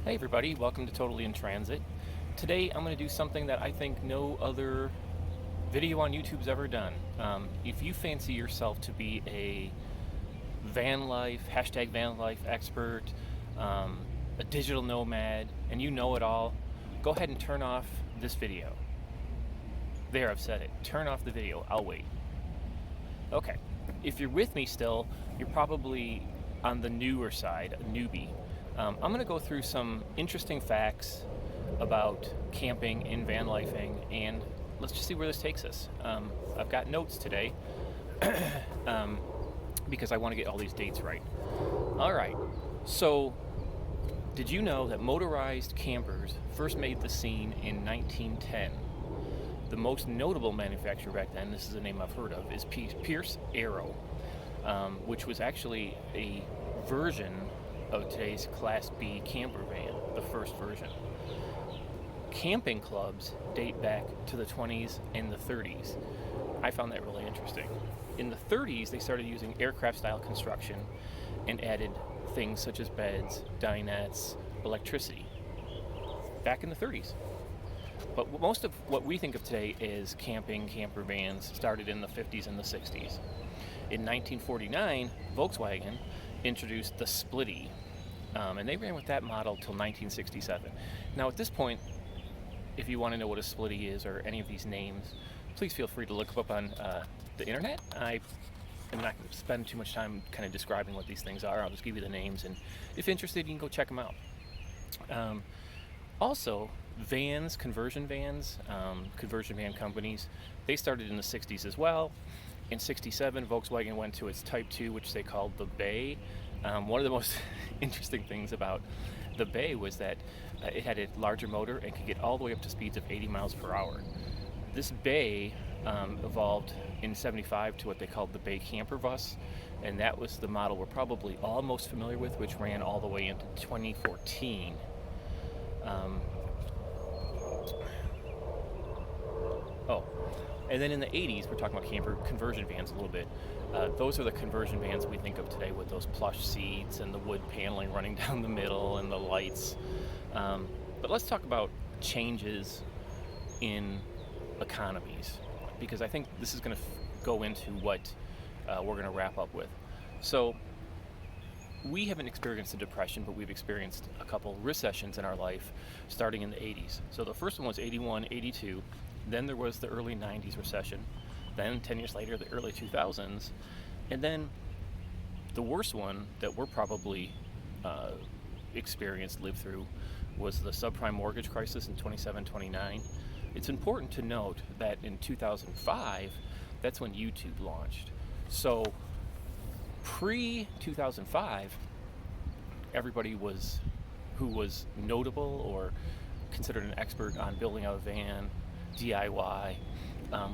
Hey everybody, welcome to Totally in Transit. Today I'm going to do something that I think no other video on YouTube's ever done. If you fancy yourself to be a van life, #vanlife expert, a digital nomad, and you know it all, go ahead and turn off this video. There, I've said it. Turn off the video. I'll wait. Okay. If you're with me still, you're probably on the newer side, a newbie. I'm going to go through some interesting facts about camping and van lifing, and let's just see where this takes us. I've got notes today because I want to get all these dates right. All right, so did you know that motorized campers first made the scene in 1910? The most notable manufacturer back then, this is a name I've heard of, is Pierce Arrow, which was actually a version of today's Class B camper van, the first version. Camping clubs date back to the 20s and the 30s. I found that really interesting. In the 30s, they started using aircraft-style construction and added things such as beds, dinettes, electricity. Back in the 30s. But most of what we think of today as camping, camper vans started in the 50s and the 60s. In 1949, Volkswagen introduced the Splitty, and they ran with that model till 1967. Now at this point, if you want to know what a Splitty is or any of these names, please feel free to look up on the internet. I'm not going to spend too much time kind of describing what these things are. I'll just give you the names, and if interested, you can go check them out. Also, vans, conversion van companies, they started in the 60s as well. In 67, Volkswagen went to its Type 2, which they called the Bay. One of the most interesting things about the Bay was that it had a larger motor and could get all the way up to speeds of 80 miles per hour. This Bay evolved in 75 to what they called the Bay Camper Bus, and that was the model we're probably all most familiar with, which ran all the way into 2014. And then in the 80s, we're talking about camper conversion vans a little bit. Those are the conversion vans we think of today with those plush seats and the wood paneling running down the middle and the lights. But let's talk about changes in economies, because I think this is going to go into what we're going to wrap up with. So we haven't experienced a depression, but we've experienced a couple recessions in our life starting in the 80s. So the first one was 81, 82. Then there was the early 90s recession. Then 10 years later, the early 2000s. And then the worst one that we're probably lived through, was the subprime mortgage crisis in 27, 29. It's important to note that in 2005, that's when YouTube launched. So pre-2005, everybody who was notable or considered an expert on building out a van, DIY,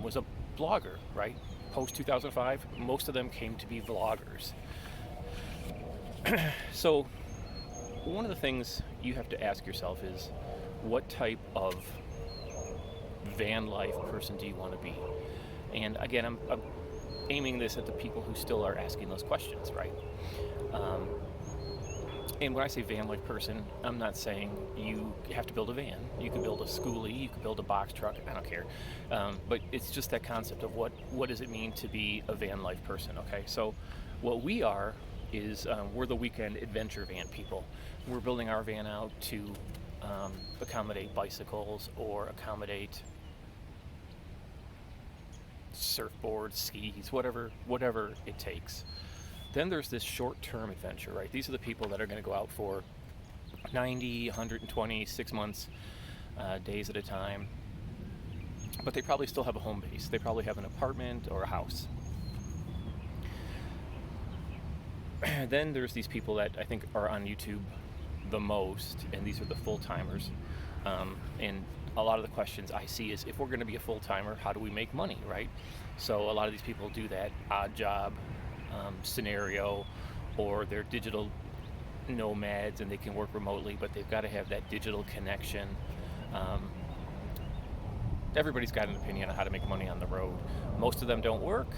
was a blogger, right? Post 2005, most of them came to be vloggers. So one of the things you have to ask yourself is, what type of van life person do you want to be? And again, I'm aiming this at the people who still are asking those questions, right? And when I say van life person, I'm not saying you have to build a van. You can build a schoolie, you can build a box truck, I don't care. But it's just that concept of what does it mean to be a van life person, okay? So what we are is we're the weekend adventure van people. We're building our van out to accommodate bicycles or accommodate surfboards, skis, whatever it takes. Then there's this short-term adventure, right? These are the people that are going to go out for 90, 120, 6 months, days at a time. But they probably still have a home base. They probably have an apartment or a house. Then there's these people that I think are on YouTube the most, and these are the full-timers. And a lot of the questions I see is, if we're going to be a full-timer, how do we make money, right? So a lot of these people do that odd job scenario, or they're digital nomads and they can work remotely, but they've got to have that digital connection. Everybody's got an opinion on how to make money on the road. Most of them don't work,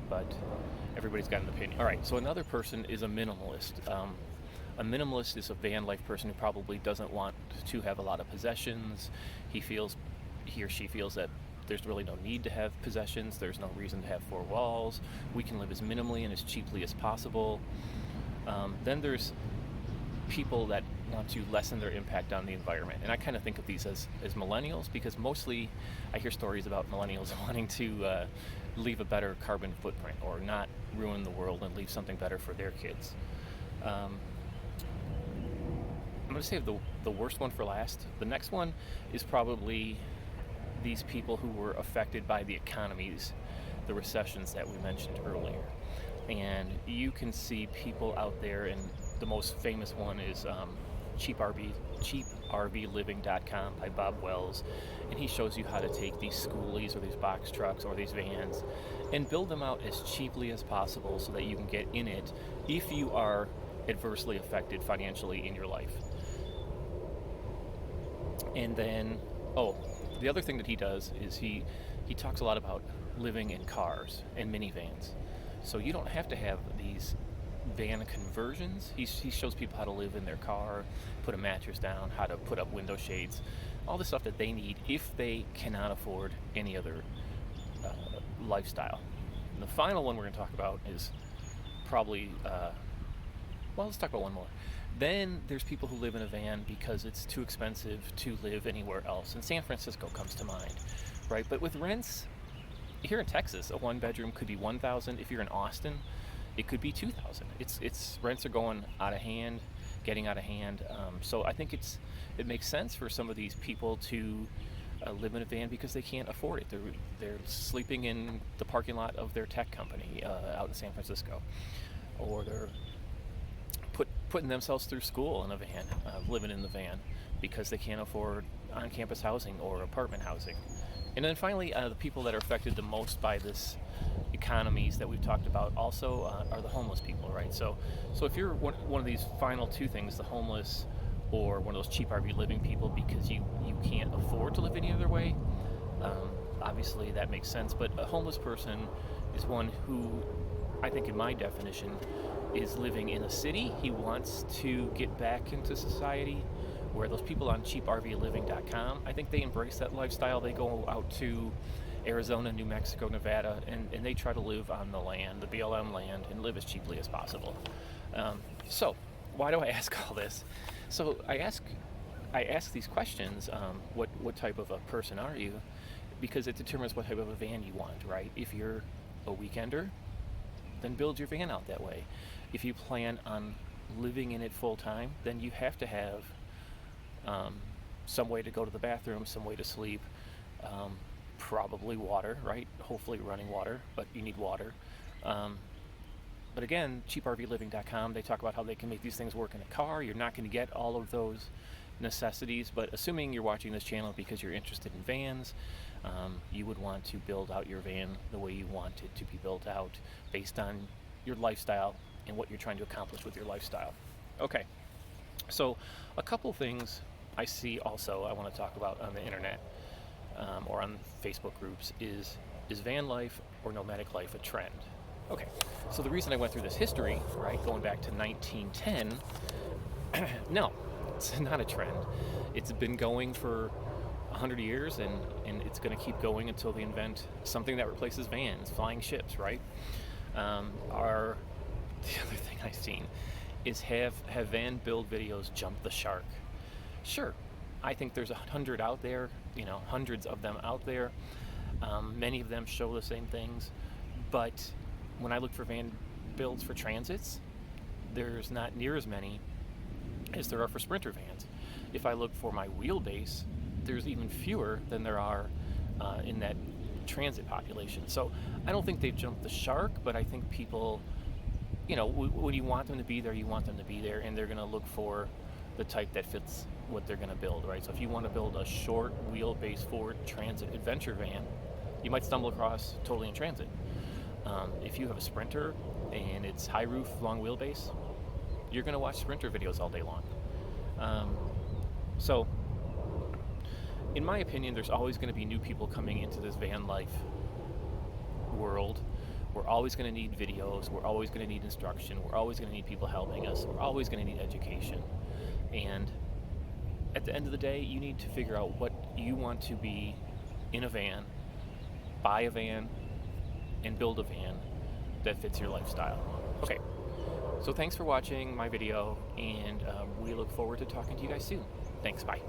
but everybody's got an opinion. All right, so another person is a minimalist. A minimalist is a van life person who probably doesn't want to have a lot of possessions. He or she feels that there's really no need to have possessions. There's no reason to have four walls. We can live as minimally and as cheaply as possible. Then there's people that want to lessen their impact on the environment. And I kind of think of these as millennials, because mostly I hear stories about millennials wanting to leave a better carbon footprint or not ruin the world and leave something better for their kids. I'm going to save the worst one for last. The next one is probably these people who were affected by the economies, the recessions that we mentioned earlier. And you can see people out there, and the most famous one is cheaprvliving.com by Bob Wells, and he shows you how to take these schoolies or these box trucks or these vans and build them out as cheaply as possible so that you can get in it if you are adversely affected financially in your life. And then, the other thing that he does is he talks a lot about living in cars and minivans. So you don't have to have these van conversions. He shows people how to live in their car, put a mattress down, how to put up window shades, all the stuff that they need if they cannot afford any other lifestyle. And the final one we're going to talk about is probably, let's talk about one more. Then there's people who live in a van because it's too expensive to live anywhere else. And San Francisco comes to mind, right? But with rents, here in Texas, a one bedroom could be $1,000. If you're in Austin, it could be $2,000. It's rents are going out of hand, getting out of hand. So I think it makes sense for some of these people to live in a van because they can't afford it. They're sleeping in the parking lot of their tech company out in San Francisco, or they're putting themselves through school in a van, living in the van because they can't afford on-campus housing or apartment housing. And then finally, the people that are affected the most by this economies that we've talked about also are the homeless people, right? So if you're one of these final two things, the homeless or one of those cheap RV living people because you can't afford to live any other way, obviously that makes sense. But a homeless person is one who, I think in my definition, is living in a city. He wants to get back into society, where those people on cheaprvliving.com, I think they embrace that lifestyle. They go out to Arizona, New Mexico, Nevada, and they try to live on the land, the BLM land, and live as cheaply as possible. So why do I ask all this? So I ask these questions, what type of a person are you? Because it determines what type of a van you want, right? If you're a weekender, then build your van out that way. If you plan on living in it full time, then you have to have some way to go to the bathroom, some way to sleep, probably water, right? Hopefully running water, but you need water. But again, cheaprvliving.com, they talk about how they can make these things work in a car. You're not going to get all of those necessities, but assuming you're watching this channel because you're interested in vans, you would want to build out your van the way you want it to be built out based on your lifestyle and what you're trying to accomplish with your lifestyle. Okay, so a couple things I see also I want to talk about on the internet or on Facebook groups is van life or nomadic life a trend? Okay, so the reason I went through this history, right, going back to 1910, no, it's not a trend. It's been going for 100 years, and it's going to keep going until they invent something that replaces vans, flying ships, right? The other thing I've seen is have van build videos jump the shark. Sure, I think there's 100 out there, hundreds of them out there. Many of them show the same things, but when I look for van builds for transits, there's not near as many as there are for Sprinter vans. If I look for my wheelbase, there's even fewer than there are in that transit population. So I don't think they've jumped the shark, but I think people, when you want them to be there, you want them to be there, and they're going to look for the type that fits what they're going to build, right? So if you want to build a short wheelbase Ford Transit adventure van, you might stumble across Totally in Transit. If you have a Sprinter and it's high roof, long wheelbase, you're going to watch Sprinter videos all day long. So in my opinion, there's always going to be new people coming into this van life world We're always going to need videos, we're always going to need instruction, we're always going to need people helping us, we're always going to need education. And at the end of the day, you need to figure out what you want to be in a van, buy a van, and build a van that fits your lifestyle. Okay, so thanks for watching my video, and we look forward to talking to you guys soon. Thanks, bye.